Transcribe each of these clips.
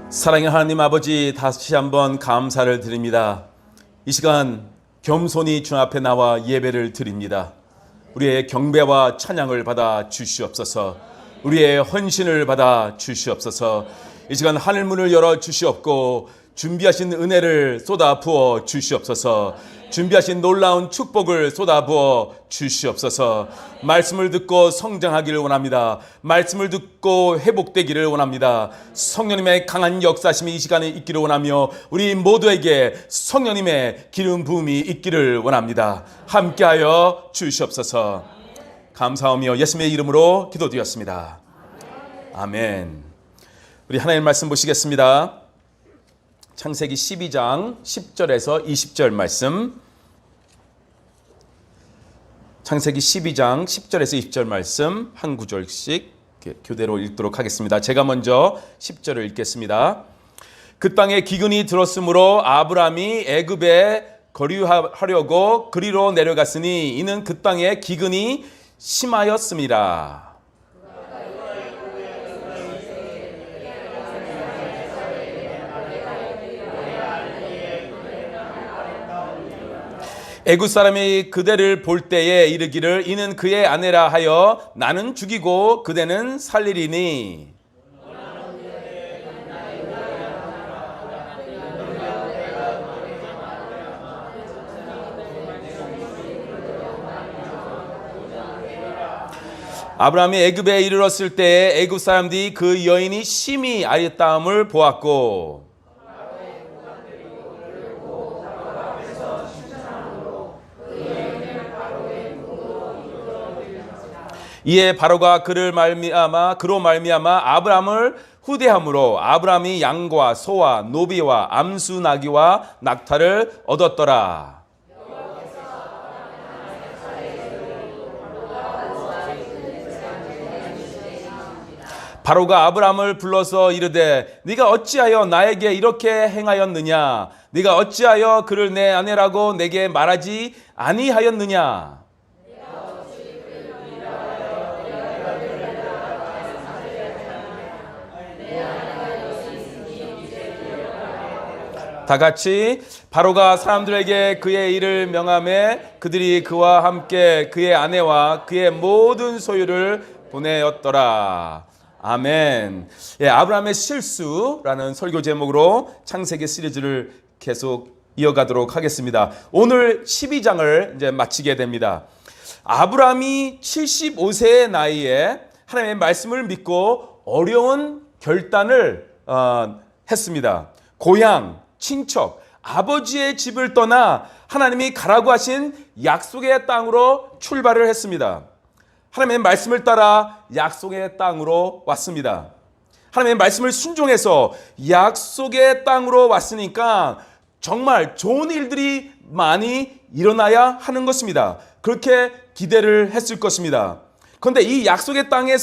사랑의 하나님 아버지, 다시 한번 감사를 드립니다. 이 시간 겸손히 주 앞에 나와 예배를 드립니다. 우리의 경배와 찬양을 받아 주시옵소서. 우리의 헌신을 받아 주시옵소서. 이 시간 하늘문을 열어 주시옵고 준비하신 은혜를 쏟아 부어 주시옵소서. 준비하신 놀라운 축복을 쏟아 부어 주시옵소서. 말씀을 듣고 성장하기를 원합니다. 말씀을 듣고 회복되기를 원합니다. 성령님의 강한 역사심이 이 시간에 있기를 원하며 우리 모두에게 성령님의 기름 부음이 있기를 원합니다. 함께하여 주시옵소서. 감사하며 예수님의 이름으로 기도드렸습니다. 아멘. 우리 하나님의 말씀 보시겠습니다. 창세기 12장 10절에서 20절 말씀. 창세기 12장 10절에서 20절 말씀 한 구절씩 교대로 읽도록 하겠습니다. 제가 먼저 10절을 읽겠습니다. 그 땅에 기근이 들었으므로 아브람이 애굽에 거류하려고 그리로 내려갔으니 이는 그 땅에 기근이 심하였음이라. 애굽 사람이 그대를 볼 때에 이르기를 이는 그의 아내라 하여 나는 죽이고 그대는 살리리니 아브라함이 애굽에 이르렀을 때에 애굽 사람들이 그 여인이 심히 아리따움을 보았고 이에 바로가 그로 말미암아 아브라함을 후대함으로 아브라함이 양과 소와 노비와 암수 나귀와 낙타를 얻었더라. 바로가 아브라함을 불러서 이르되 네가 어찌하여 나에게 이렇게 행하였느냐? 네가 어찌하여 그를 내 아내라고 내게 말하지 아니하였느냐? 다 같이 바로가 사람들에게 그의 일을 명하매 그들이 그와 함께 그의 아내와 그의 모든 소유를 보내었더라. 아멘. 아브라함의 실수라는 설교 제목으로 창세기 시리즈를 계속 이어가도록 하겠습니다. 오늘 12장을 이제 마치게 됩니다. 아브라함이 75세의 나이에 하나님의 말씀을 믿고 어려운 결단을 했습니다. 고향, 친척, 아버지의 집을 떠나 하나님이 가라고 하신 약속의 땅으로 출발을 했습니다. 하나님의 말씀을 따라 약속의 땅으로 왔습니다. 하나님의 말씀을 순종해서 약속의 땅으로 왔으니까 정말 좋은 일들이 많이 일어나야 하는 것입니다. 그렇게 기대를 했을 것입니다. 그런데 이 약속의 땅에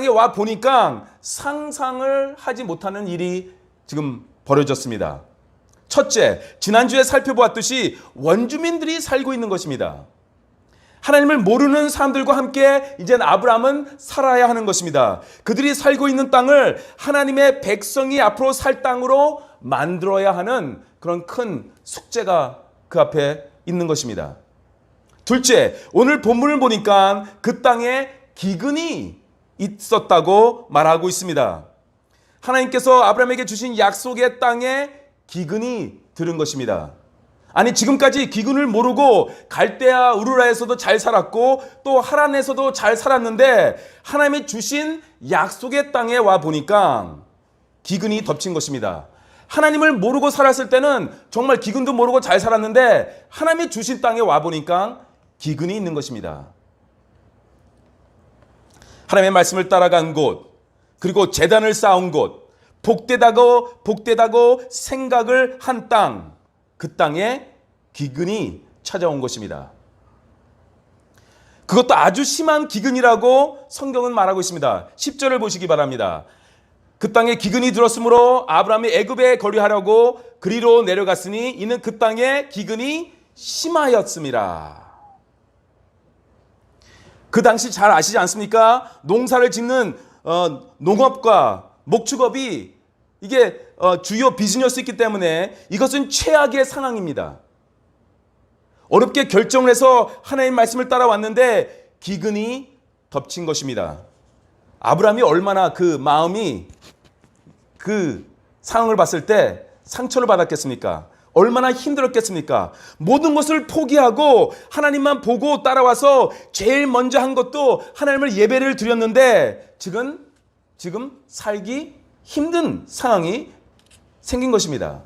와 보니까 상상을 하지 못하는 일이 지금 벌어졌습니다. 첫째, 지난주에 살펴보았듯이 원주민들이 살고 있는 것입니다. 하나님을 모르는 사람들과 함께 이젠 아브라함은 살아야 하는 것입니다. 그들이 살고 있는 땅을 하나님의 백성이 앞으로 살 땅으로 만들어야 하는 그런 큰 숙제가 그 앞에 있는 것입니다. 둘째, 오늘 본문을 보니까 그 땅에 기근이 있었다고 말하고 있습니다. 하나님께서 아브라함에게 주신 약속의 땅에 기근이 들은 것입니다. 아니, 지금까지 기근을 모르고 갈대아 우르라에서도 잘 살았고 또 하란에서도 잘 살았는데 하나님이 주신 약속의 땅에 와 보니까 기근이 덮친 것입니다. 하나님을 모르고 살았을 때는 정말 기근도 모르고 잘 살았는데 하나님이 주신 땅에 와 보니까 기근이 있는 것입니다. 하나님의 말씀을 따라간 곳, 그리고 제단을 쌓은 곳, 복되다고 생각을 한 땅, 그 땅에 기근이 찾아온 것입니다. 그것도 아주 심한 기근이라고 성경은 말하고 있습니다. 10절을 보시기 바랍니다. 그 땅에 기근이 들었으므로 아브라함이 애굽에 거류하려고 그리로 내려갔으니 이는 그 땅에 기근이 심하였음이라. 그 당시 잘 아시지 않습니까? 농사를 짓는 농업과 목축업이 이게 주요 비즈니스이기 때문에 이것은 최악의 상황입니다. 어렵게 결정을 해서 하나님의 말씀을 따라왔는데 기근이 덮친 것입니다. 아브라함이 얼마나 그 마음이 그 상황을 봤을 때 상처를 받았겠습니까? 얼마나 힘들었겠습니까? 모든 것을 포기하고 하나님만 보고 따라와서 제일 먼저 한 것도 하나님을 예배를 드렸는데 지금 살기 힘든 상황이 생긴 것입니다.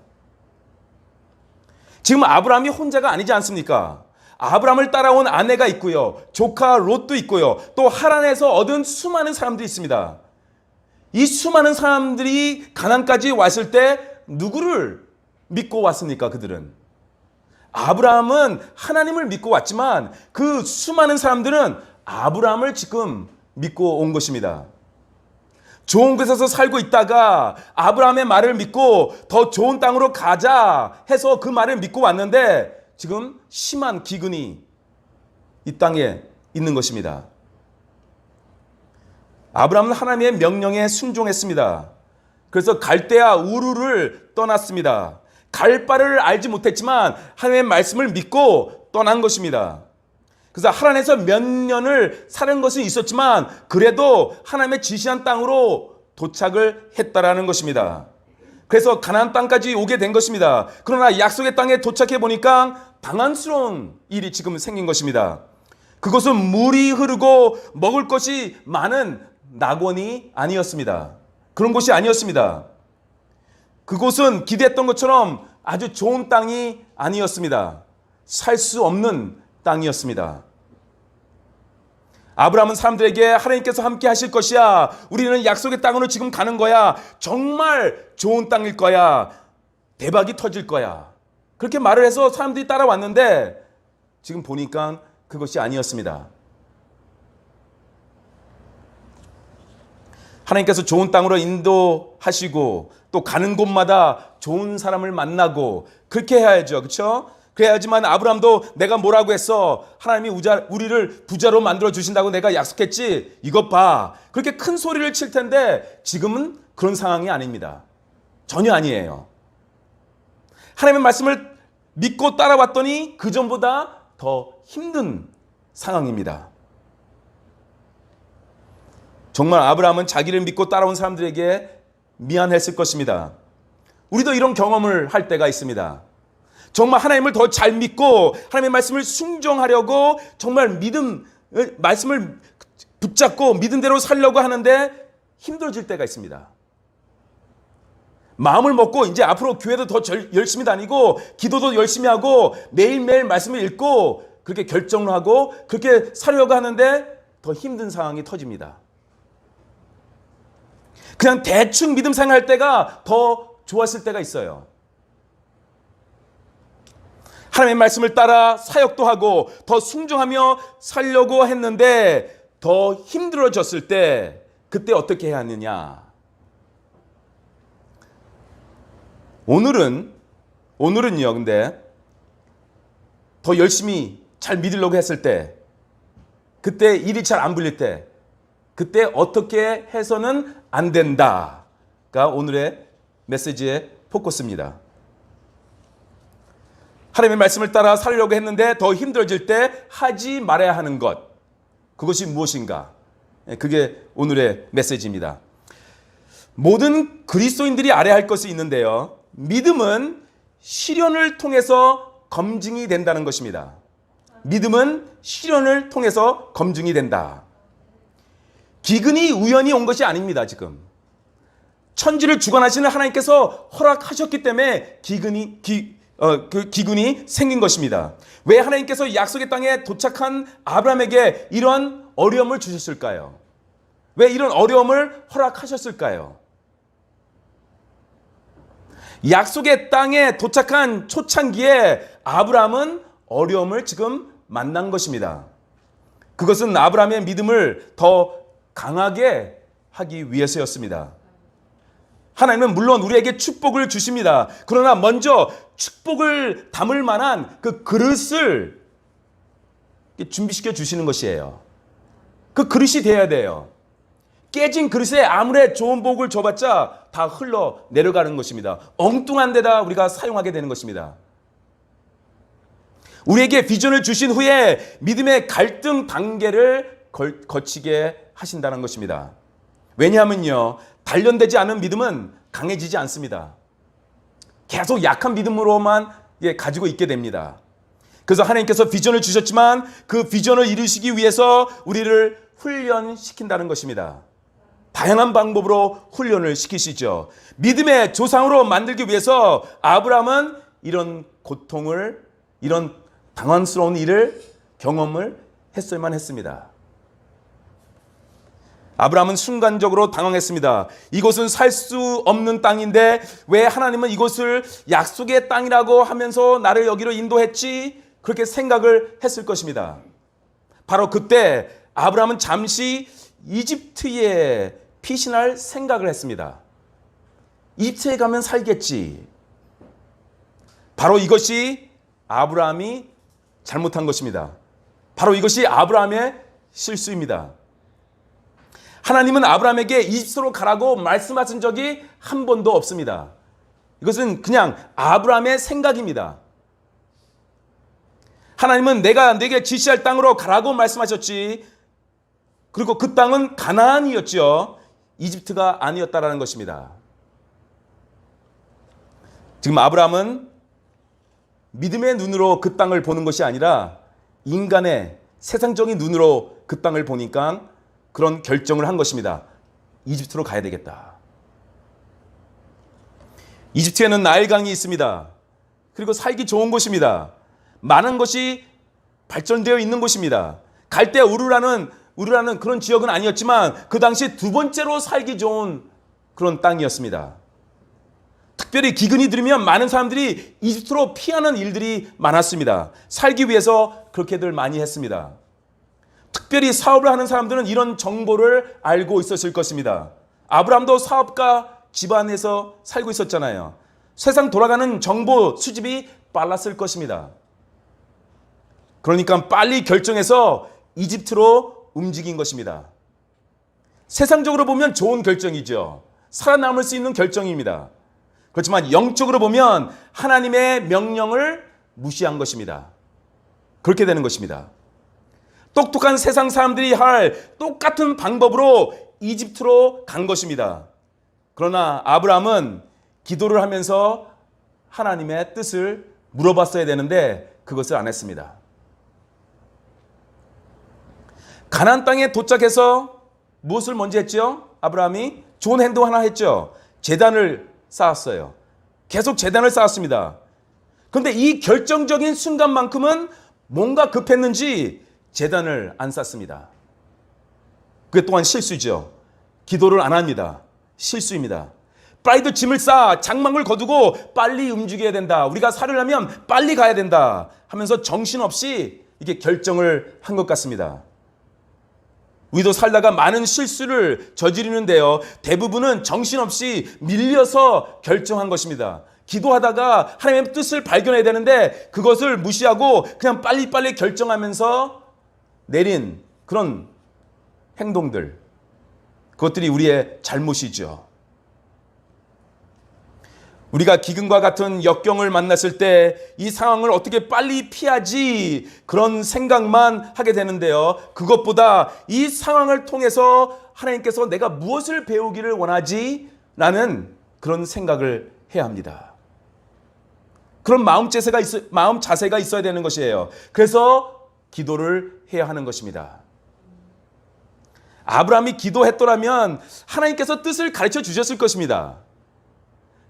지금 아브라함이 혼자가 아니지 않습니까? 아브라함을 따라온 아내가 있고요. 조카 롯도 있고요. 또 하란에서 얻은 수많은 사람들이 있습니다. 이 수많은 사람들이 가나안까지 왔을 때 누구를 믿고 왔습니까? 그들은. 아브라함은 하나님을 믿고 왔지만 그 수많은 사람들은 아브라함을 지금 믿고 온 것입니다. 좋은 곳에서 살고 있다가 아브라함의 말을 믿고 더 좋은 땅으로 가자 해서 그 말을 믿고 왔는데 지금 심한 기근이 이 땅에 있는 것입니다. 아브라함은 하나님의 명령에 순종했습니다. 그래서 갈대아 우르를 떠났습니다. 갈 바를 알지 못했지만 하나님의 말씀을 믿고 떠난 것입니다. 그래서 하란에서 몇 년을 사는 것은 있었지만 그래도 하나님의 지시한 땅으로 도착을 했다라는 것입니다. 그래서 가나안 땅까지 오게 된 것입니다. 그러나 약속의 땅에 도착해 보니까 당황스러운 일이 지금 생긴 것입니다. 그것은 물이 흐르고 먹을 것이 많은 낙원이 아니었습니다. 그런 곳이 아니었습니다. 그곳은 기대했던 것처럼 아주 좋은 땅이 아니었습니다. 살 수 없는 땅이었습니다. 아브라함은 사람들에게 하나님께서 함께 하실 것이야. 우리는 약속의 땅으로 지금 가는 거야. 정말 좋은 땅일 거야. 대박이 터질 거야. 그렇게 말을 해서 사람들이 따라왔는데 지금 보니까 그것이 아니었습니다. 하나님께서 좋은 땅으로 인도하시고 또 가는 곳마다 좋은 사람을 만나고 그렇게 해야죠. 그렇죠? 그래야지만 아브라함도 내가 뭐라고 했어? 하나님이 우리를 부자로 만들어 주신다고 내가 약속했지? 이것 봐. 그렇게 큰 소리를 칠 텐데 지금은 그런 상황이 아닙니다. 전혀 아니에요. 하나님의 말씀을 믿고 따라왔더니 그전보다 더 힘든 상황입니다. 정말 아브라함은 자기를 믿고 따라온 사람들에게 미안했을 것입니다. 우리도 이런 경험을 할 때가 있습니다. 정말 하나님을 더 잘 믿고 하나님의 말씀을 순종하려고 정말 말씀을 붙잡고 믿은 대로 살려고 하는데 힘들어질 때가 있습니다. 마음을 먹고 이제 앞으로 교회도 더 열심히 다니고 기도도 열심히 하고 매일매일 말씀을 읽고 그렇게 결정을 하고 그렇게 살려고 하는데 더 힘든 상황이 터집니다. 그냥 대충 믿음 생활할 때가 더 좋았을 때가 있어요. 하나님의 말씀을 따라 사역도 하고 더 순종하며 살려고 했는데 더 힘들어졌을 때 그때 어떻게 해야 하느냐? 오늘은요. 근데 더 열심히 잘 믿으려고 했을 때 그때 일이 잘 안 풀릴 때 그때 어떻게 해서는 안 된다가 오늘의 메시지의 포커스입니다. 하나님의 말씀을 따라 살려고 했는데 더 힘들어질 때 하지 말아야 하는 것. 그것이 무엇인가? 그게 오늘의 메시지입니다. 모든 그리스도인들이 알아야 할 것이 있는데요. 믿음은 시련을 통해서 검증이 된다는 것입니다. 믿음은 시련을 통해서 검증이 된다. 기근이 우연히 온 것이 아닙니다. 지금 천지를 주관하시는 하나님께서 허락하셨기 때문에 기근이 생긴 것입니다. 왜 하나님께서 약속의 땅에 도착한 아브라함에게 이런 어려움을 주셨을까요? 왜 이런 어려움을 허락하셨을까요? 약속의 땅에 도착한 초창기에 아브라함은 어려움을 지금 만난 것입니다. 그것은 아브라함의 믿음을 더 강하게 하기 위해서였습니다. 하나님은 물론 우리에게 축복을 주십니다. 그러나 먼저 축복을 담을 만한 그 그릇을 준비시켜 주시는 것이에요. 그 그릇이 돼야 돼요. 깨진 그릇에 아무리 좋은 복을 줘봤자 다 흘러 내려가는 것입니다. 엉뚱한 데다 우리가 사용하게 되는 것입니다. 우리에게 비전을 주신 후에 믿음의 갈등 단계를 거치게 하신다는 것입니다. 왜냐하면요, 단련되지 않은 믿음은 강해지지 않습니다. 계속 약한 믿음으로만 가지고 있게 됩니다. 그래서 하나님께서 비전을 주셨지만 그 비전을 이루시기 위해서 우리를 훈련시킨다는 것입니다. 다양한 방법으로 훈련을 시키시죠. 믿음의 조상으로 만들기 위해서 아브라함은 이런 고통을, 이런 당황스러운 일을 경험을 했어야만 했습니다. 아브라함은 순간적으로 당황했습니다. 이곳은 살 수 없는 땅인데 왜 하나님은 이곳을 약속의 땅이라고 하면서 나를 여기로 인도했지? 그렇게 생각을 했을 것입니다. 바로 그때 아브라함은 잠시 이집트에 피신할 생각을 했습니다. 이집트에 가면 살겠지. 바로 이것이 아브라함이 잘못한 것입니다. 바로 이것이 아브라함의 실수입니다. 하나님은 아브라함에게 이집트로 가라고 말씀하신 적이 한 번도 없습니다. 이것은 그냥 아브라함의 생각입니다. 하나님은 내가 네게 지시할 땅으로 가라고 말씀하셨지. 그리고 그 땅은 가나안이었죠. 이집트가 아니었다라는 것입니다. 지금 아브라함은 믿음의 눈으로 그 땅을 보는 것이 아니라 인간의 세상적인 눈으로 그 땅을 보니까 그런 결정을 한 것입니다. 이집트로 가야 되겠다. 이집트에는 나일강이 있습니다. 그리고 살기 좋은 곳입니다. 많은 것이 발전되어 있는 곳입니다. 갈대 우르라는 그런 지역은 아니었지만 그 당시 두 번째로 살기 좋은 그런 땅이었습니다. 특별히 기근이 들면 많은 사람들이 이집트로 피하는 일들이 많았습니다. 살기 위해서 그렇게들 많이 했습니다. 특별히 사업을 하는 사람들은 이런 정보를 알고 있었을 것입니다. 아브라함도 사업가 집안에서 살고 있었잖아요. 세상 돌아가는 정보 수집이 빨랐을 것입니다. 그러니까 빨리 결정해서 이집트로 움직인 것입니다. 세상적으로 보면 좋은 결정이죠. 살아남을 수 있는 결정입니다. 그렇지만 영적으로 보면 하나님의 명령을 무시한 것입니다. 그렇게 되는 것입니다. 똑똑한 세상 사람들이 할 똑같은 방법으로 이집트로 간 것입니다. 그러나 아브라함은 기도를 하면서 하나님의 뜻을 물어봤어야 되는데 그것을 안 했습니다. 가나안 땅에 도착해서 무엇을 먼저 했죠? 아브라함이 좋은 행동 하나 했죠. 제단을 쌓았어요. 계속 제단을 쌓았습니다. 그런데 이 결정적인 순간만큼은 뭔가 급했는지 제단을 안 쌓습니다. 그게 또한 실수죠. 기도를 안 합니다. 실수입니다. 빨리도 짐을 쌓아 장막을 거두고 빨리 움직여야 된다. 우리가 살을 하면 빨리 가야 된다 하면서 정신없이 이게 결정을 한 것 같습니다. 우리도 살다가 많은 실수를 저지르는데요. 대부분은 정신없이 밀려서 결정한 것입니다. 기도하다가 하나님의 뜻을 발견해야 되는데 그것을 무시하고 그냥 빨리빨리 결정하면서 내린 그런 행동들, 그것들이 우리의 잘못이죠. 우리가 기근과 같은 역경을 만났을 때 이 상황을 어떻게 빨리 피하지 그런 생각만 하게 되는데요. 그것보다 이 상황을 통해서 하나님께서 내가 무엇을 배우기를 원하지? 라는 그런 생각을 해야 합니다. 그런 마음 자세가 있어야 되는 것이에요. 그래서 기도를 해야 하는 것입니다. 아브라함이 기도했더라면 하나님께서 뜻을 가르쳐 주셨을 것입니다.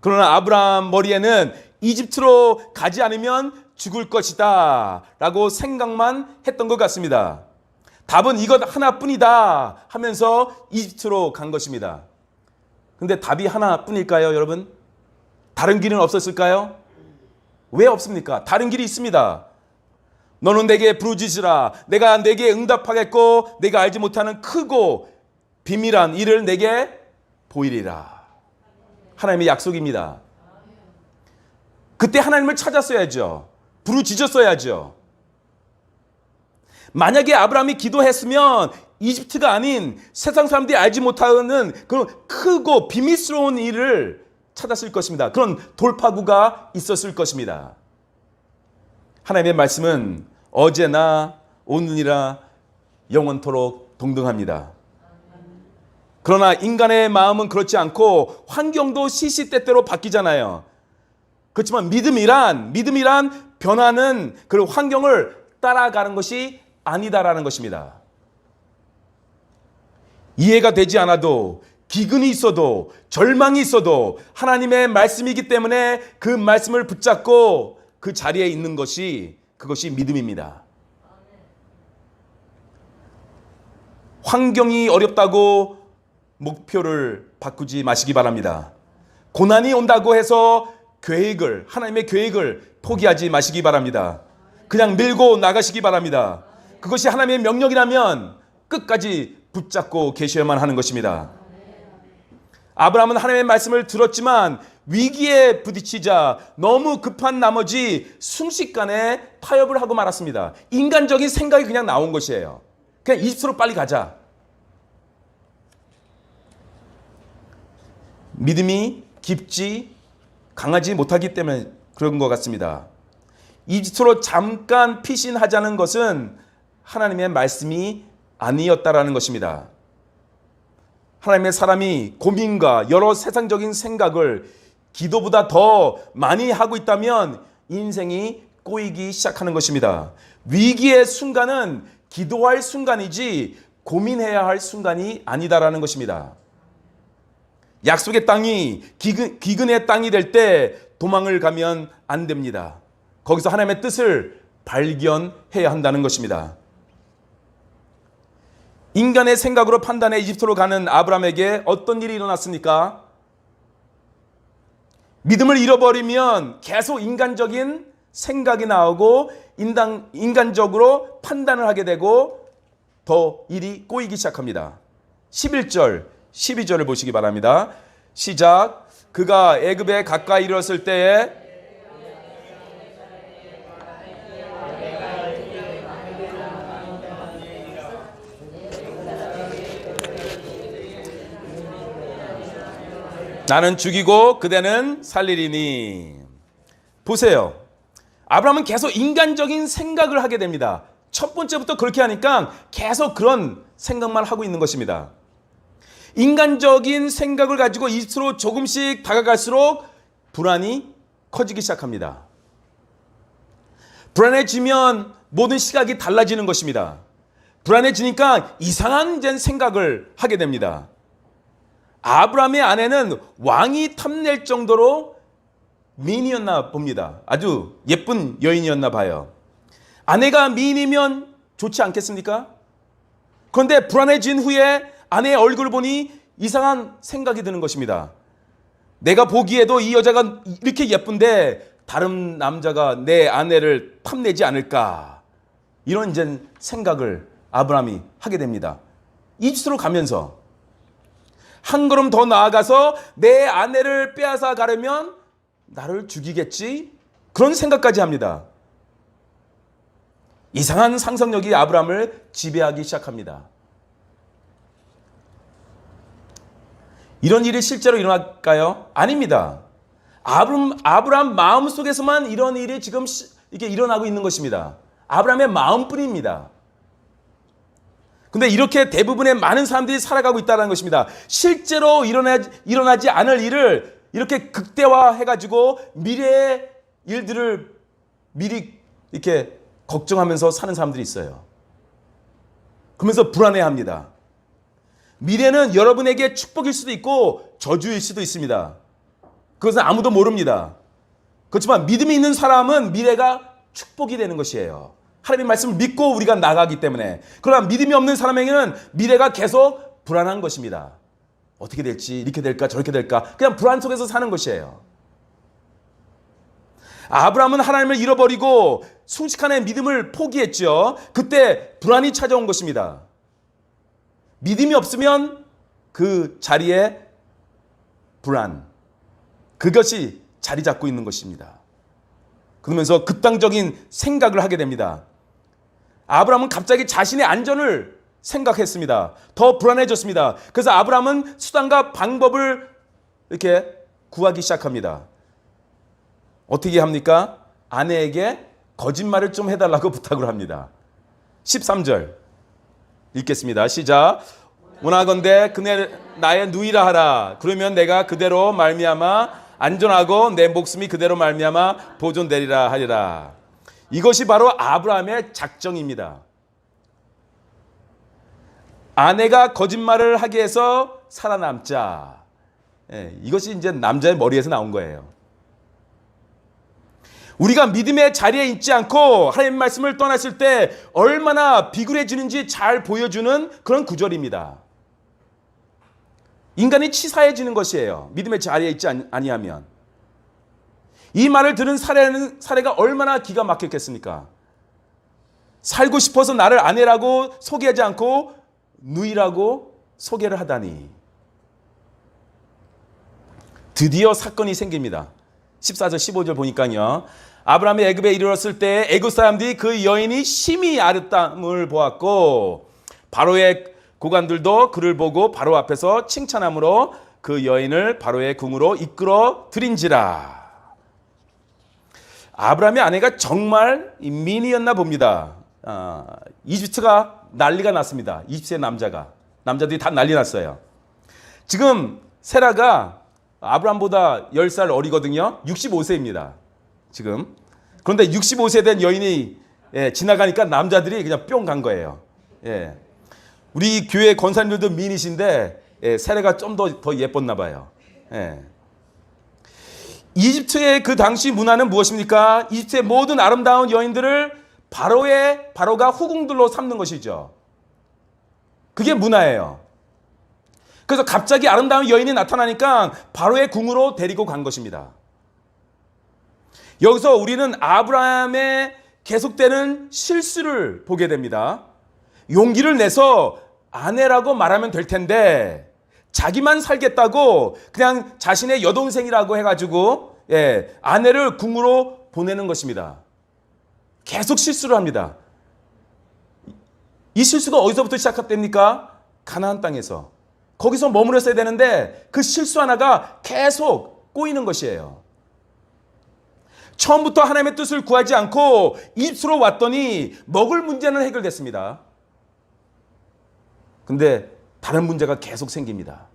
그러나 아브라함 머리에는 이집트로 가지 않으면 죽을 것이다 라고 생각만 했던 것 같습니다. 답은 이것 하나뿐이다 하면서 이집트로 간 것입니다. 근데 답이 하나뿐일까요, 여러분? 다른 길은 없었을까요? 왜 없습니까? 다른 길이 있습니다. 너는 내게 부르짖으라. 내가 내게 응답하겠고 내가 알지 못하는 크고 비밀한 일을 내게 보이리라. 하나님의 약속입니다. 그때 하나님을 찾았어야죠. 부르짖었어야죠. 만약에 아브라함이 기도했으면 이집트가 아닌 세상 사람들이 알지 못하는 그런 크고 비밀스러운 일을 찾았을 것입니다. 그런 돌파구가 있었을 것입니다. 하나님의 말씀은 어제나 오늘이나 영원토록 동등합니다. 그러나 인간의 마음은 그렇지 않고 환경도 시시때때로 바뀌잖아요. 그렇지만 믿음이란 변하는 그 환경을 따라가는 것이 아니다라는 것입니다. 이해가 되지 않아도, 기근이 있어도, 절망이 있어도 하나님의 말씀이기 때문에 그 말씀을 붙잡고 그 자리에 있는 것이, 그것이 믿음입니다. 환경이 어렵다고 목표를 바꾸지 마시기 바랍니다. 고난이 온다고 해서 하나님의 계획을 포기하지 마시기 바랍니다. 그냥 밀고 나가시기 바랍니다. 그것이 하나님의 명령이라면 끝까지 붙잡고 계셔야만 하는 것입니다. 아브라함은 하나님의 말씀을 들었지만 위기에 부딪히자 너무 급한 나머지 순식간에 타협을 하고 말았습니다. 인간적인 생각이 그냥 나온 것이에요. 그냥 이집트로 빨리 가자. 믿음이 깊지 강하지 못하기 때문에 그런 것 같습니다. 이집트로 잠깐 피신하자는 것은 하나님의 말씀이 아니었다라는 것입니다. 하나님의 사람이 고민과 여러 세상적인 생각을 기도보다 더 많이 하고 있다면 인생이 꼬이기 시작하는 것입니다. 위기의 순간은 기도할 순간이지 고민해야 할 순간이 아니다라는 것입니다. 약속의 땅이 기근의 땅이 될 때 도망을 가면 안 됩니다. 거기서 하나님의 뜻을 발견해야 한다는 것입니다. 인간의 생각으로 판단해 이집트로 가는 아브라함에게 어떤 일이 일어났습니까? 믿음을 잃어버리면 계속 인간적인 생각이 나오고 인간적으로 판단을 하게 되고 더 일이 꼬이기 시작합니다. 11절, 12절을 보시기 바랍니다. 시작. 그가 애굽에 가까이 이르렀을 때에 나는 죽이고 그대는 살리리니. 보세요. 아브라함은 계속 인간적인 생각을 하게 됩니다. 첫 번째부터 그렇게 하니까 계속 그런 생각만 하고 있는 것입니다. 인간적인 생각을 가지고 이집트로 조금씩 다가갈수록 불안이 커지기 시작합니다. 불안해지면 모든 시각이 달라지는 것입니다. 불안해지니까 이상한 생각을 하게 됩니다. 아브라함의 아내는 왕이 탐낼 정도로 미인이었나 봅니다. 아주 예쁜 여인이었나 봐요. 아내가 미인이면 좋지 않겠습니까? 그런데 불안해진 후에 아내의 얼굴을 보니 이상한 생각이 드는 것입니다. 내가 보기에도 이 여자가 이렇게 예쁜데 다른 남자가 내 아내를 탐내지 않을까? 이런 생각을 아브라함이 하게 됩니다. 이집트로 가면서 한 걸음 더 나아가서 내 아내를 빼앗아 가려면 나를 죽이겠지? 그런 생각까지 합니다. 이상한 상상력이 아브라함을 지배하기 시작합니다. 이런 일이 실제로 일어날까요? 아닙니다. 아브라함 마음속에서만 이런 일이 지금 이게 일어나고 있는 것입니다. 아브라함의 마음뿐입니다. 근데 이렇게 대부분의 많은 사람들이 살아가고 있다는 것입니다. 실제로 일어나지 않을 일을 이렇게 극대화해가지고 미래의 일들을 미리 이렇게 걱정하면서 사는 사람들이 있어요. 그러면서 불안해합니다. 미래는 여러분에게 축복일 수도 있고 저주일 수도 있습니다. 그것은 아무도 모릅니다. 그렇지만 믿음이 있는 사람은 미래가 축복이 되는 것이에요. 하나님의 말씀을 믿고 우리가 나가기 때문에. 그러나 믿음이 없는 사람에게는 미래가 계속 불안한 것입니다. 어떻게 될지, 이렇게 될까 저렇게 될까, 그냥 불안 속에서 사는 것이에요. 아브라함은 하나님을 잃어버리고 순식간에 믿음을 포기했죠. 그때 불안이 찾아온 것입니다. 믿음이 없으면 그 자리에 불안, 그것이 자리 잡고 있는 것입니다. 그러면서 극단적인 생각을 하게 됩니다. 아브라함은 갑자기 자신의 안전을 생각했습니다. 더 불안해졌습니다. 그래서 아브라함은 수단과 방법을 이렇게 구하기 시작합니다. 어떻게 합니까? 아내에게 거짓말을 좀 해달라고 부탁을 합니다. 13절 읽겠습니다. 시작. 원하건대 그네 나의 누이라 하라. 그러면 내가 그대로 말미암아 안전하고 내 목숨이 그대로 말미암아 보존되리라 하리라. 이것이 바로 아브라함의 작정입니다. 아내가 거짓말을 하게 해서 살아남자. 이것이 이제 남자의 머리에서 나온 거예요. 우리가 믿음의 자리에 있지 않고 하나님 말씀을 떠났을 때 얼마나 비굴해지는지 잘 보여주는 그런 구절입니다. 인간이 치사해지는 것이에요. 믿음의 자리에 있지 아니하면. 이 말을 들은 사례가 얼마나 기가 막혔겠습니까? 살고 싶어서 나를 아내라고 소개하지 않고 누이라고 소개를 하다니. 드디어 사건이 생깁니다. 14절 15절 보니까요. 아브라함이 애굽에 이르렀을 때 애굽 사람들이 그 여인이 심히 아름다움을 보았고 바로의 고관들도 그를 보고 바로 앞에서 칭찬함으로 그 여인을 바로의 궁으로 이끌어 들인지라. 아브라함의 아내가 정말 미인이었나 봅니다. 이집트가 난리가 났습니다. 이집트의 남자들이 다 난리 났어요. 지금 세라가 아브라함보다 10살 어리거든요. 65세입니다. 지금. 그런데 65세 된 여인이 지나가니까 남자들이 그냥 뿅 간 거예요. 우리 교회 권사님들도 미인이신데 세라가 좀 더 예뻤나 봐요. 이집트의 그 당시 문화는 무엇입니까? 이집트의 모든 아름다운 여인들을 바로가 후궁들로 삼는 것이죠. 그게 문화예요. 그래서 갑자기 아름다운 여인이 나타나니까 바로의 궁으로 데리고 간 것입니다. 여기서 우리는 아브라함의 계속되는 실수를 보게 됩니다. 용기를 내서 아내라고 말하면 될 텐데 자기만 살겠다고 그냥 자신의 여동생이라고 해가지고 아내를 궁으로 보내는 것입니다. 계속 실수를 합니다. 이 실수가 어디서부터 시작됩니까? 가나안 땅에서. 거기서 머물렀어야 되는데 그 실수 하나가 계속 꼬이는 것이에요. 처음부터 하나님의 뜻을 구하지 않고 이집트로 왔더니 먹을 문제는 해결됐습니다. 근데 다른 문제가 계속 생깁니다.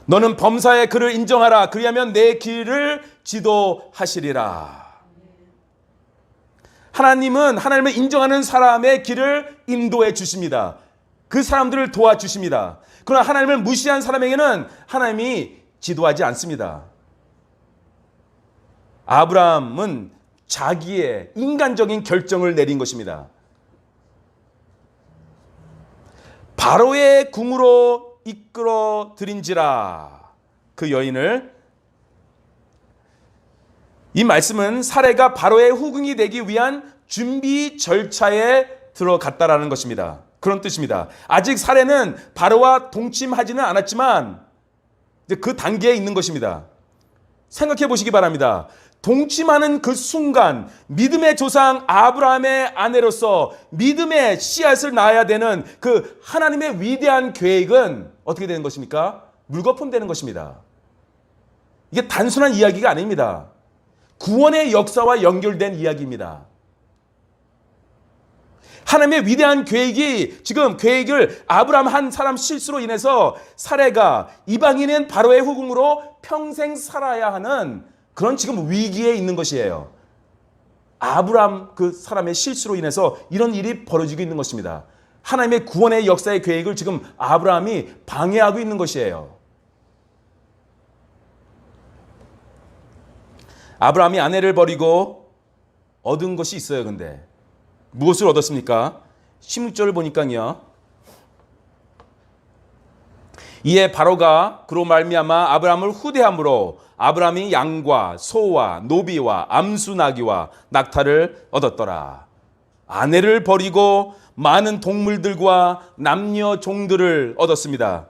너는 범사에 그를 인정하라. 그리하면 내 길을 지도하시리라. 하나님은 하나님을 인정하는 사람의 길을 인도해 주십니다. 그 사람들을 도와주십니다. 그러나 하나님을 무시한 사람에게는 하나님이 지도하지 않습니다. 아브라함은 자기의 인간적인 결정을 내린 것입니다. 바로의 궁으로 이끌어 들인지라. 그 여인을. 이 말씀은 사례가 바로의 후궁이 되기 위한 준비 절차에 들어갔다라는 것입니다. 그런 뜻입니다. 아직 사례는 바로와 동침하지는 않았지만 이제 그 단계에 있는 것입니다. 생각해 보시기 바랍니다. 동침하는 그 순간 믿음의 조상 아브라함의 아내로서 믿음의 씨앗을 낳아야 되는 그 하나님의 위대한 계획은 어떻게 되는 것입니까? 물거품 되는 것입니다. 이게 단순한 이야기가 아닙니다. 구원의 역사와 연결된 이야기입니다. 하나님의 위대한 계획이 지금 계획을 아브라함 한 사람 실수로 인해서 사례가 이방인인 바로의 후궁으로 평생 살아야 하는 그런 지금 위기에 있는 것이에요. 아브라함 그 사람의 실수로 인해서 이런 일이 벌어지고 있는 것입니다. 하나님의 구원의 역사의 계획을 지금 아브라함이 방해하고 있는 것이에요. 아브라함이 아내를 버리고 얻은 것이 있어요. 근데 무엇을 얻었습니까? 16절을 보니까요. 이에 바로가 그로 말미암아 아브라함을 후대함으로 아브라함이 양과 소와 노비와 암수 나귀와 낙타를 얻었더라. 아내를 버리고 많은 동물들과 남녀 종들을 얻었습니다.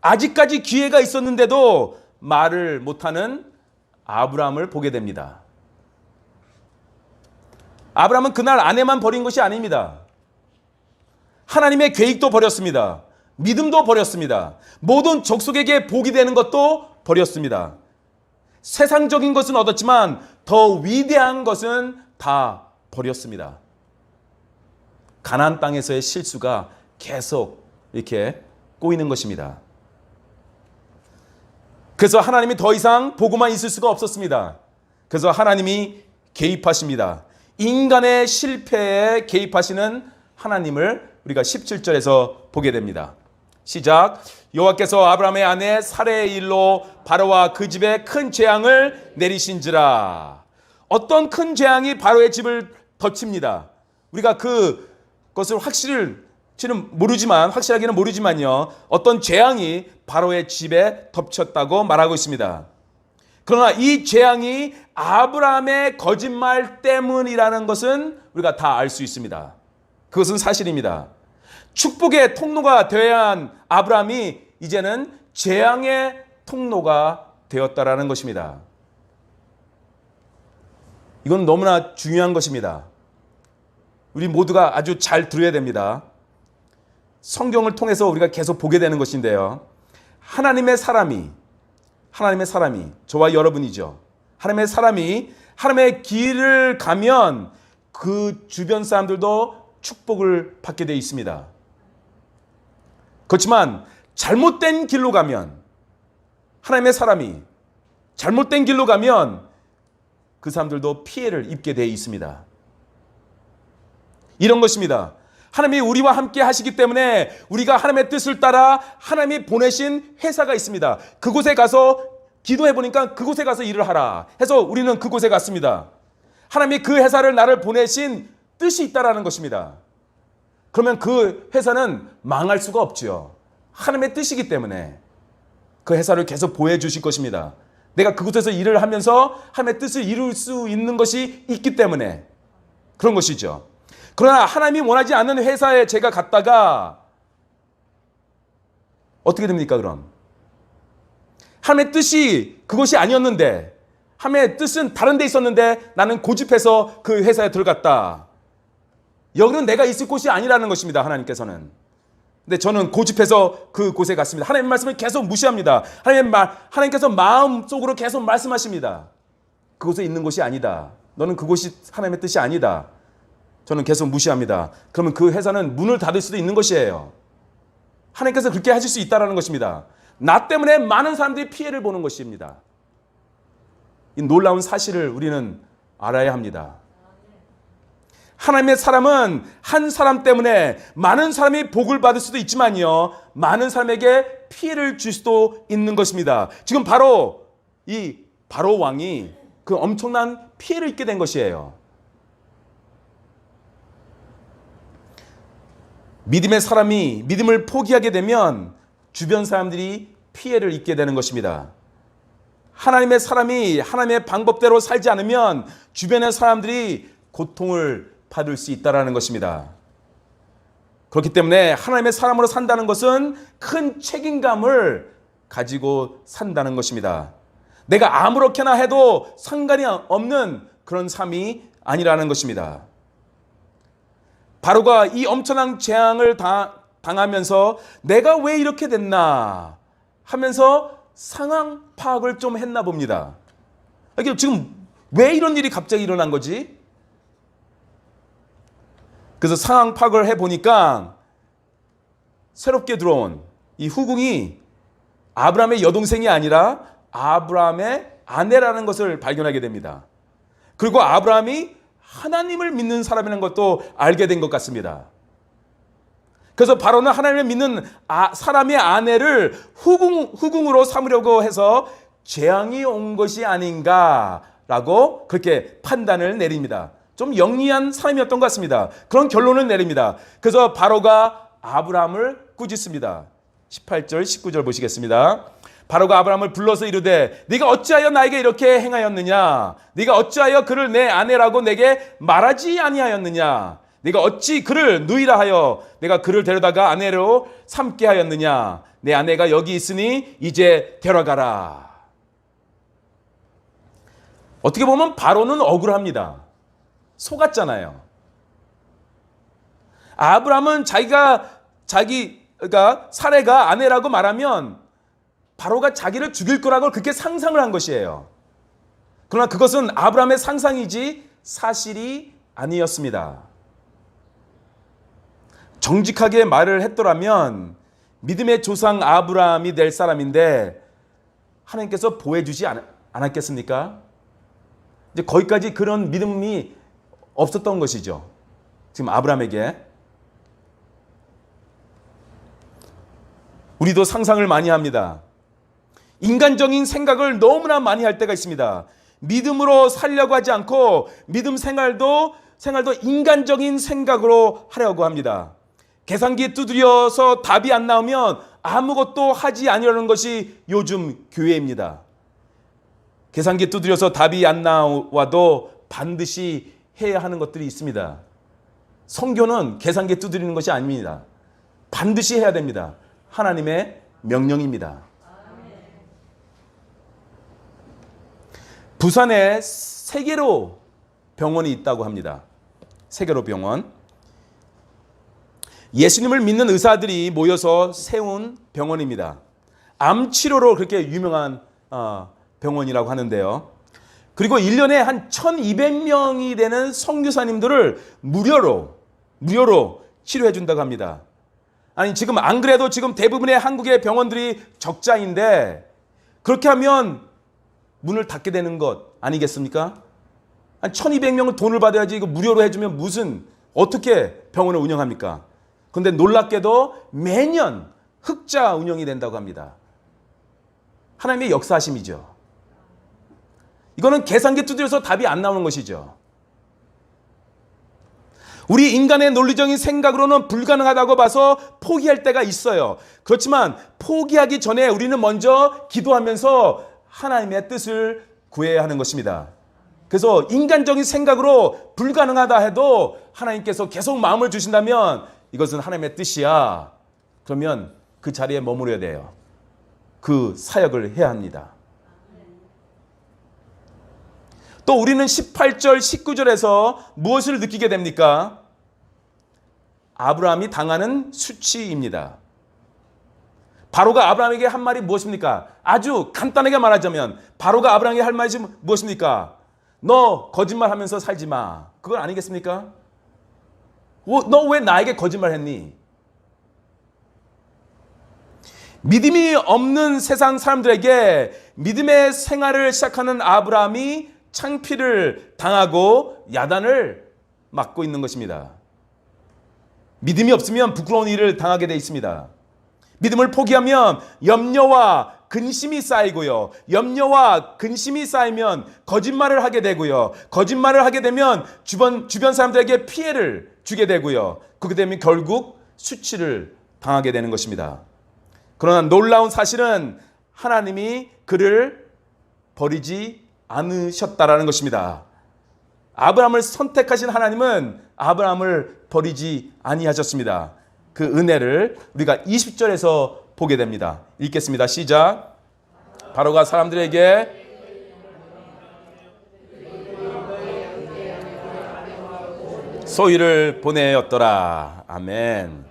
아직까지 기회가 있었는데도 말을 못하는 아브라함을 보게 됩니다. 아브라함은 그날 아내만 버린 것이 아닙니다. 하나님의 계획도 버렸습니다. 믿음도 버렸습니다. 모든 족속에게 복이 되는 것도 버렸습니다. 세상적인 것은 얻었지만 더 위대한 것은 다 버렸습니다. 가나안 땅에서의 실수가 계속 이렇게 꼬이는 것입니다. 그래서 하나님이 더 이상 보고만 있을 수가 없었습니다. 그래서 하나님이 개입하십니다. 인간의 실패에 개입하시는 하나님을 우리가 17절에서 보게 됩니다. 시작. 여호와께서 아브라함의 아내 사레의 일로 바로와 그 집에 큰 재앙을 내리신지라. 어떤 큰 재앙이 바로의 집을 덮칩니다. 우리가 그것을 확실하기는 모르지만요. 어떤 재앙이 바로의 집에 덮쳤다고 말하고 있습니다. 그러나 이 재앙이 아브라함의 거짓말 때문이라는 것은 우리가 다 알 수 있습니다. 그것은 사실입니다. 축복의 통로가 되어야 한 아브라함이 이제는 재앙의 통로가 되었다라는 것입니다. 이건 너무나 중요한 것입니다. 우리 모두가 아주 잘 들어야 됩니다. 성경을 통해서 우리가 계속 보게 되는 것인데요. 하나님의 사람이 저와 여러분이죠. 하나님의 사람이 하나님의 길을 가면 그 주변 사람들도 축복을 받게 되어 있습니다. 그렇지만 잘못된 길로 가면, 하나님의 사람이 잘못된 길로 가면 그 사람들도 피해를 입게 되어 있습니다. 이런 것입니다. 하나님이 우리와 함께 하시기 때문에 우리가 하나님의 뜻을 따라 하나님이 보내신 회사가 있습니다. 그곳에 가서 기도해 보니까 그곳에 가서 일을 하라 해서 우리는 그곳에 갔습니다. 하나님이 그 회사를 나를 보내신 뜻이 있다라는 것입니다. 그러면 그 회사는 망할 수가 없지요. 하나님의 뜻이기 때문에 그 회사를 계속 보여주실 것입니다. 내가 그곳에서 일을 하면서 하나님의 뜻을 이룰 수 있는 것이 있기 때문에 그런 것이죠. 그러나 하나님이 원하지 않는 회사에 제가 갔다가 어떻게 됩니까 그럼? 하나님의 뜻이 그것이 아니었는데, 하나님의 뜻은 다른 데 있었는데 나는 고집해서 그 회사에 들어갔다. 여기는 내가 있을 곳이 아니라는 것입니다. 하나님께서는. 근데 저는 고집해서 그곳에 갔습니다. 하나님의 말씀을 계속 무시합니다. 하나님께서 마음속으로 계속 말씀하십니다. 그곳에 있는 곳이 아니다. 너는 그곳이 하나님의 뜻이 아니다. 저는 계속 무시합니다. 그러면 그 회사는 문을 닫을 수도 있는 것이에요. 하나님께서 그렇게 하실 수 있다는 것입니다. 나 때문에 많은 사람들이 피해를 보는 것입니다. 이 놀라운 사실을 우리는 알아야 합니다. 하나님의 사람은 한 사람 때문에 많은 사람이 복을 받을 수도 있지만요, 많은 사람에게 피해를 줄 수도 있는 것입니다. 지금 바로 이 바로 왕이 그 엄청난 피해를 입게 된 것이에요. 믿음의 사람이 믿음을 포기하게 되면 주변 사람들이 피해를 입게 되는 것입니다. 하나님의 사람이 하나님의 방법대로 살지 않으면 주변의 사람들이 고통을 받을 수 있다는 것입니다. 그렇기 때문에 하나님의 사람으로 산다는 것은 큰 책임감을 가지고 산다는 것입니다. 내가 아무렇게나 해도 상관이 없는 그런 삶이 아니라는 것입니다. 바로가 이 엄청난 재앙을 당하면서 내가 왜 이렇게 됐나 하면서 상황 파악을 좀 했나 봅니다. 이게 지금 왜 이런 일이 갑자기 일어난 거지? 그래서 상황 파악을 해보니까 새롭게 들어온 이 후궁이 아브라함의 여동생이 아니라 아브라함의 아내라는 것을 발견하게 됩니다. 그리고 아브라함이 하나님을 믿는 사람이라는 것도 알게 된 것 같습니다. 그래서 바로는 하나님을 믿는 사람의 아내를 후궁으로 삼으려고 해서 재앙이 온 것이 아닌가라고 그렇게 판단을 내립니다. 좀 영리한 사람이었던 것 같습니다. 그런 결론을 내립니다. 그래서 바로가 아브라함을 꾸짖습니다. 18절 19절 보시겠습니다. 바로가 아브라함을 불러서 이르되 네가 어찌하여 나에게 이렇게 행하였느냐? 네가 어찌하여 그를 내 아내라고 내게 말하지 아니하였느냐? 네가 어찌 그를 누이라 하여 내가 그를 데려다가 아내로 삼게 하였느냐? 내 아내가 여기 있으니 이제 데려가라. 어떻게 보면 바로는 억울합니다. 속았잖아요. 아브라함은 그러니까 사레가 아내라고 말하면 바로가 자기를 죽일 거라고 그렇게 상상을 한 것이에요. 그러나 그것은 아브라함의 상상이지 사실이 아니었습니다. 정직하게 말을 했더라면 믿음의 조상 아브라함이 될 사람인데 하나님께서 보호해주지 않았겠습니까? 이제 거기까지 그런 믿음이 없었던 것이죠. 지금 아브라함에게. 우리도 상상을 많이 합니다. 인간적인 생각을 너무나 많이 할 때가 있습니다. 믿음으로 살려고 하지 않고 믿음 생활도 인간적인 생각으로 하려고 합니다. 계산기 두드려서 답이 안 나오면 아무것도 하지 않으려는 것이 요즘 교회입니다. 계산기 두드려서 답이 안 나와도 반드시 해야 하는 것들이 있습니다. 선교는 계산기 두드리는 것이 아닙니다. 반드시 해야 됩니다. 하나님의 명령입니다. 부산에 세계로 병원이 있다고 합니다. 세계로 병원. 예수님을 믿는 의사들이 모여서 세운 병원입니다. 암 치료로 그렇게 유명한 병원이라고 하는데요. 그리고 1년에 한 1200명이 되는 선교사님들을 무료로 치료해 준다고 합니다. 아니 지금 안 그래도 지금 대부분의 한국의 병원들이 적자인데 그렇게 하면 문을 닫게 되는 것 아니겠습니까? 한 1200명을 돈을 받아야지 이거 무료로 해주면 어떻게 병원을 운영합니까? 그런데 놀랍게도 매년 흑자 운영이 된다고 합니다. 하나님의 역사하심이죠. 이거는 계산기 두드려서 답이 안 나오는 것이죠. 우리 인간의 논리적인 생각으로는 불가능하다고 봐서 포기할 때가 있어요. 그렇지만 포기하기 전에 우리는 먼저 기도하면서 하나님의 뜻을 구해야 하는 것입니다. 그래서 인간적인 생각으로 불가능하다 해도 하나님께서 계속 마음을 주신다면 이것은 하나님의 뜻이야. 그러면 그 자리에 머무러야 돼요. 그 사역을 해야 합니다. 또 우리는 18절, 19절에서 무엇을 느끼게 됩니까? 아브라함이 당하는 수치입니다. 바로가 아브라함에게 한 말이 무엇입니까? 아주 간단하게 말하자면 바로가 아브라함에게 할 말이 무엇입니까? 너 거짓말하면서 살지 마. 그건 아니겠습니까? 너 왜 나에게 거짓말했니? 믿음이 없는 세상 사람들에게 믿음의 생활을 시작하는 아브라함이 창피를 당하고 야단을 맞고 있는 것입니다. 믿음이 없으면 부끄러운 일을 당하게 돼 있습니다. 믿음을 포기하면 염려와 근심이 쌓이고요. 염려와 근심이 쌓이면 거짓말을 하게 되고요. 거짓말을 하게 되면 주변 사람들에게 피해를 주게 되고요. 그렇게 되면 결국 수치를 당하게 되는 것입니다. 그러나 놀라운 사실은 하나님이 그를 버리지 않으셨다라는 것입니다. 아브라함을 선택하신 하나님은 아브라함을 버리지 아니하셨습니다. 그 은혜를 우리가 20절에서 보게 됩니다. 읽겠습니다. 시작. 바로가 사람들에게 소위를 보내었더라. 아멘.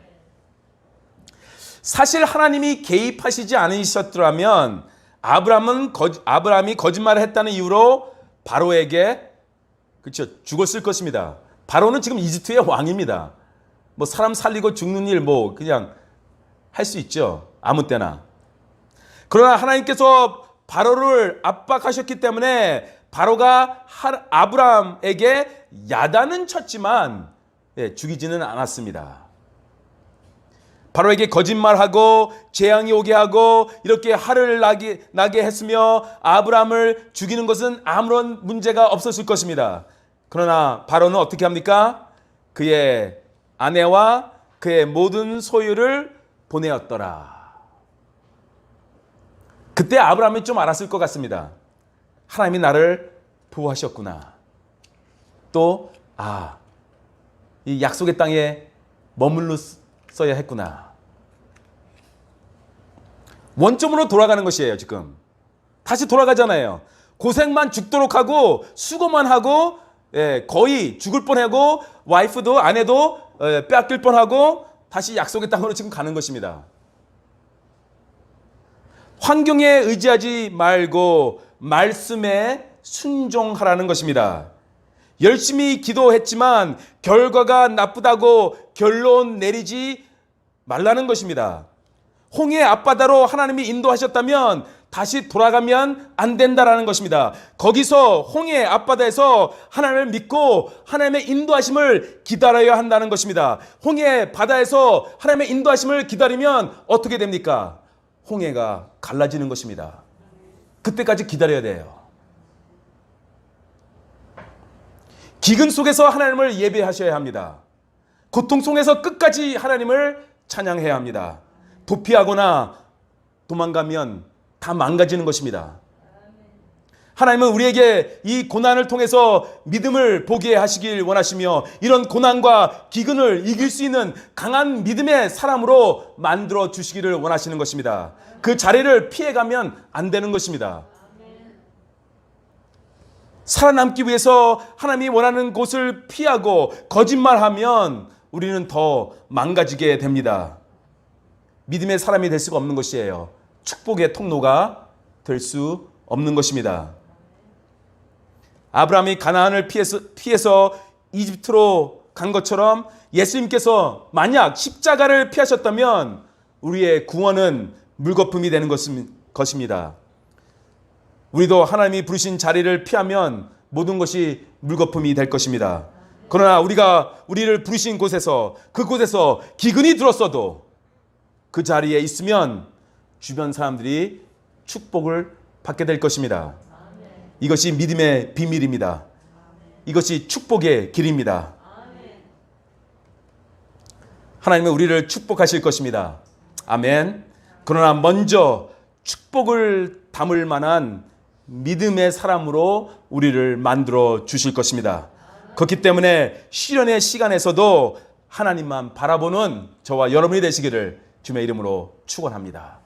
사실 하나님이 개입하시지 않으셨더라면 아브라함이 거짓말을 했다는 이유로 바로에게 죽었을 것입니다. 바로는 지금 이집트의 왕입니다. 사람 살리고 죽는 일 그냥 할 수 있죠. 아무 때나. 그러나 하나님께서 바로를 압박하셨기 때문에 바로가 아브라함에게 야단은 쳤지만 죽이지는 않았습니다. 바로에게 거짓말하고 재앙이 오게 하고 이렇게 화를 나게 했으며 아브라함을 죽이는 것은 아무런 문제가 없었을 것입니다. 그러나 바로는 어떻게 합니까? 그의 아내와 그의 모든 소유를 보내었더라. 그때 아브라함이 좀 알았을 것 같습니다. 하나님이 나를 보호하셨구나. 또 이 약속의 땅에 머물렀어야 했구나. 원점으로 돌아가는 것이에요. 지금 다시 돌아가잖아요. 고생만 죽도록 하고 수고만 하고 거의 죽을 뻔하고 와이프도 아내도 빼앗길 뻔하고 다시 약속의 땅으로 지금 가는 것입니다. 환경에 의지하지 말고 말씀에 순종하라는 것입니다. 열심히 기도했지만 결과가 나쁘다고 결론 내리지 말라는 것입니다. 홍해 앞바다로 하나님이 인도하셨다면 다시 돌아가면 안 된다라는 것입니다. 거기서 홍해 앞바다에서 하나님을 믿고 하나님의 인도하심을 기다려야 한다는 것입니다. 홍해 바다에서 하나님의 인도하심을 기다리면 어떻게 됩니까? 홍해가 갈라지는 것입니다. 그때까지 기다려야 돼요. 기근 속에서 하나님을 예배하셔야 합니다. 고통 속에서 끝까지 하나님을 찬양해야 합니다. 도피하거나 도망가면 다 망가지는 것입니다. 하나님은 우리에게 이 고난을 통해서 믿음을 보게 하시길 원하시며 이런 고난과 기근을 이길 수 있는 강한 믿음의 사람으로 만들어 주시기를 원하시는 것입니다. 그 자리를 피해가면 안 되는 것입니다. 살아남기 위해서 하나님이 원하는 곳을 피하고 거짓말하면 우리는 더 망가지게 됩니다. 믿음의 사람이 될 수가 없는 것이에요. 축복의 통로가 될 수 없는 것입니다. 아브라함이 가나안을 피해서 이집트로 간 것처럼 예수님께서 만약 십자가를 피하셨다면 우리의 구원은 물거품이 되는 것입니다. 우리도 하나님이 부르신 자리를 피하면 모든 것이 물거품이 될 것입니다. 그러나 우리를 부르신 곳에서 그곳에서 기근이 들었어도 그 자리에 있으면 주변 사람들이 축복을 받게 될 것입니다. 이것이 믿음의 비밀입니다. 이것이 축복의 길입니다. 하나님은 우리를 축복하실 것입니다. 아멘. 그러나 먼저 축복을 담을 만한 믿음의 사람으로 우리를 만들어 주실 것입니다. 그렇기 때문에 시련의 시간에서도 하나님만 바라보는 저와 여러분이 되시기를 주님의 이름으로 축원합니다.